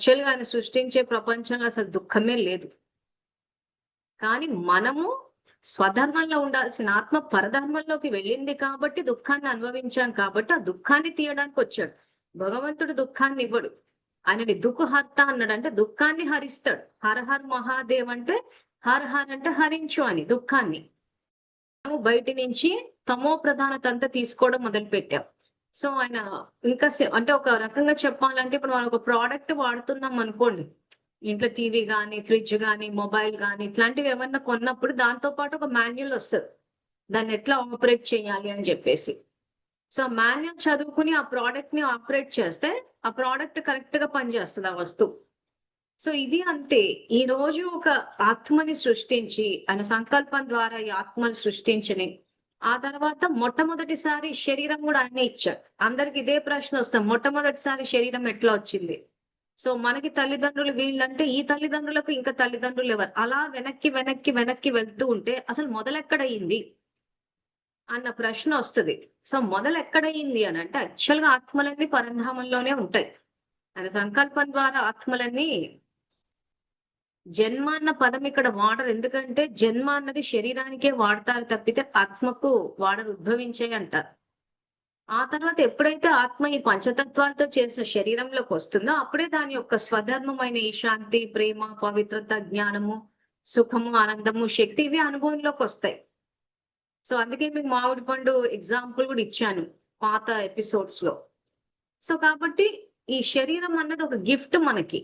యాక్చువల్గా ఆయన సృష్టించే ప్రపంచంలో అసలు దుఃఖమే లేదు. కానీ మనము స్వధర్మంలో ఉండాల్సిన ఆత్మ పరధర్మంలోకి వెళ్ళింది కాబట్టి దుఃఖాన్ని అనుభవించాం కాబట్టి ఆ దుఃఖాన్ని తీయడానికి వచ్చాడు. భగవంతుడు దుఃఖాన్ని ఇవ్వడు. ఆయనని దుఃఖహర్త అన్నాడు, అంటే దుఃఖాన్ని హరిస్తాడు. హర హర్ మహాదేవ్ అంటే హర్ హర్ అంటే హరించు అని దుఃఖాన్ని. మనము బయటి నుంచి తమో ప్రధానత అంతా తీసుకోవడం మొదలు పెట్టాం. సో ఆయన ఇంకా అంటే ఒక రకంగా చెప్పాలంటే ఇప్పుడు మనం ఒక ప్రోడక్ట్ వాడుతున్నాం అనుకోండి, ఇంట్లో టీవీ గానీ, ఫ్రిడ్జ్ గానీ, మొబైల్ గానీ ఇట్లాంటివి ఏమన్నా కొన్నప్పుడు దాంతో పాటు ఒక మాన్యువల్ వస్తుంది. దాన్ని ఎట్లా ఆపరేట్ చేయాలి అని చెప్పేసి. సో మాన్యువల్ చదువుకుని ఆ ప్రోడక్ట్ ని ఆపరేట్ చేస్తే ఆ ప్రోడక్ట్ కరెక్ట్ గా పనిచేస్తుంది ఆ వస్తువు. సో ఇది అంతే. ఈ రోజు ఒక ఆత్మని సృష్టించి ఆయన సంకల్పం ద్వారా ఈ ఆత్మని సృష్టించని ఆ తర్వాత మొట్టమొదటిసారి శరీరం కూడా ఆయనే ఇచ్చాడు. అందరికి ఇదే ప్రశ్న వస్తాం, మొట్టమొదటిసారి శరీరం ఎట్లా వచ్చింది? సో మనకి తల్లిదండ్రులు వీళ్ళంటే ఈ తల్లిదండ్రులకు ఇంకా తల్లిదండ్రులు ఎవరు? అలా వెనక్కి వెనక్కి వెనక్కి వెళ్తూ ఉంటే అసలు మొదలెక్కడయింది అన్న ప్రశ్న వస్తుంది. సో మొదలెక్కడయింది అని అంటే యాక్చువల్ గా ఆత్మలన్నీ పరంధామంలోనే ఉంటాయి. ఆయన సంకల్పం ద్వారా ఆత్మలన్నీ జన్మ అన్న పదం ఇక్కడ వాడరు. ఎందుకంటే జన్మ అన్నది శరీరానికే వాడతారు తప్పితే ఆత్మకు వాడరు, ఉద్భవించే అంటారు. ఆ తర్వాత ఎప్పుడైతే ఆత్మ ఈ పంచతత్వాలతో చేసిన శరీరంలోకి వస్తుందో అప్పుడే దాని యొక్క స్వధర్మమైన ఈ శాంతి, ప్రేమ, పవిత్రత, జ్ఞానము, సుఖము, ఆనందము, శక్తి ఇవి అనుభవంలోకి వస్తాయి. సో అందుకే మీకు మామిడి పండు ఎగ్జాంపుల్ కూడా ఇచ్చాను పాత ఎపిసోడ్స్ లో. సో కాబట్టి ఈ శరీరం అన్నది ఒక గిఫ్ట్ మనకి.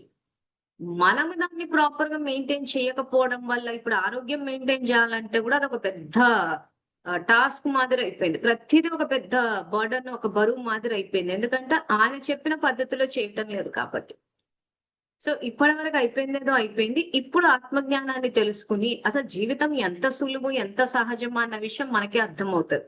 మనము దాన్ని ప్రాపర్ గా మెయింటైన్ చేయకపోవడం వల్ల ఇప్పుడు ఆరోగ్యం మెయింటైన్ చేయాలంటే కూడా అదొక పెద్ద టాస్క్ మాదిరి అయిపోయింది. ప్రతిదీ ఒక పెద్ద బర్డన్, ఒక బరువు మాదిరి అయిపోయింది. ఎందుకంటే ఆయన చెప్పిన పద్ధతిలో చేయటం లేదు కాబట్టి. సో ఇప్పటి వరకు అయిపోయిందేదో అయిపోయింది. ఇప్పుడు ఆత్మజ్ఞానాన్ని తెలుసుకుని అసలు జీవితం ఎంత సులువు, ఎంత సహజమా అన్న విషయం మనకే అర్థమవుతుంది.